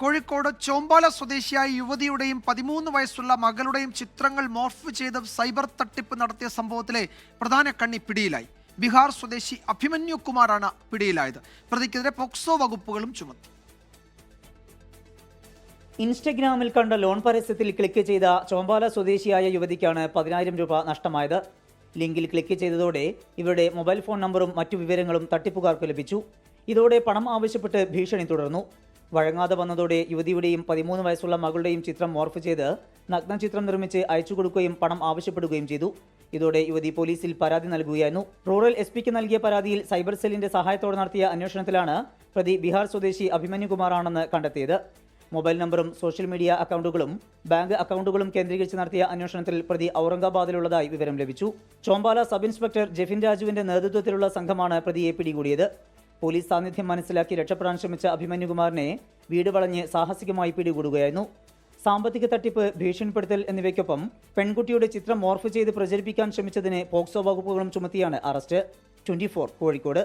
കോഴിക്കോട് ചോമ്പാല സ്വദേശിയായ യുവതിയുടെയും 13 വയസ്സുള്ള മകളുടെയും ചിത്രങ്ങൾ മോർഫ് ചെയ്ത് സൈബർ തട്ടിപ്പ് നടത്തിയ സംഭവത്തിലെ പ്രധാന കണ്ണി പിടിയിലായി. ബീഹാർ സ്വദേശി അഭിമന്യു കുമാറാണ് പിടിയിലായത്. പ്രതിക്കെതിരെ പോക്സോ വകുപ്പുകളും ചുമത്തി. ഇൻസ്റ്റഗ്രാമിൽ കണ്ട ലോൺ പരസ്യത്തിൽ ക്ലിക്ക് ചെയ്ത ചോമ്പാല സ്വദേശിയായ യുവതിക്കാണ് 10,000 രൂപ നഷ്ടമായത്. ലിങ്കിൽ ക്ലിക്ക് ചെയ്തതോടെ ഇവരുടെ മൊബൈൽ ഫോൺ നമ്പറും മറ്റു വിവരങ്ങളും തട്ടിപ്പുകാർക്ക് ലഭിച്ചു. ഇതോടെ പണം ആവശ്യപ്പെട്ട് ഭീഷണി തുടർന്നു. വഴങ്ങാതെ വന്നതോടെ യുവതിയുടെയും 13 വയസ്സുള്ള മകളുടെയും ചിത്രം മോർഫ് ചെയ്ത് നഗ്നചിത്രം നിർമ്മിച്ച് അയച്ചു കൊടുക്കുകയും പണം ആവശ്യപ്പെടുകയും ചെയ്തു. ഇതോടെ യുവതി പോലീസിൽ പരാതി നൽകുകയായിരുന്നു. റൂറൽ എസ്.പിക്ക് നൽകിയ പരാതിയിൽ സൈബർ സെല്ലിന്റെ സഹായത്തോടെ നടത്തിയ അന്വേഷണത്തിലാണ് പ്രതി ബീഹാർ സ്വദേശി അഭിമന്യു കുമാറാണെന്ന് കണ്ടെത്തിയത്. മൊബൈൽ നമ്പറും സോഷ്യൽ മീഡിയ അക്കൗണ്ടുകളും ബാങ്ക് അക്കൗണ്ടുകളും കേന്ദ്രീകരിച്ച് നടത്തിയ അന്വേഷണത്തിൽ പ്രതി ഔറംഗാബാദിലുള്ളതായി വിവരം ലഭിച്ചു. ചോമ്പാല സബ് ഇൻസ്പെക്ടർ ജെഫിൻ രാജുവിന്റെ നേതൃത്വത്തിലുള്ള സംഘമാണ് പ്രതിയെ പിടികൂടിയത്. പോലീസ് സാന്നിധ്യം മനസ്സിലാക്കി രക്ഷപ്പെടാൻ ശ്രമിച്ച അഭിമന്യുകുമാറിനെ വീട് വളഞ്ഞ് സാഹസികമായി പിടികൂടുകയായിരുന്നു. സാമ്പത്തിക തട്ടിപ്പ്, ഭീഷണിപ്പെടുത്തൽ എന്നിവയ്ക്കൊപ്പം പെൺകുട്ടിയുടെ ചിത്രം മോർഫ് ചെയ്ത് പ്രചരിപ്പിക്കാൻ ശ്രമിച്ചതിന് പോക്സോ വകുപ്പുകളും ചുമത്തിയാണ് അറസ്റ്റ്. 24 കോഴിക്കോട്.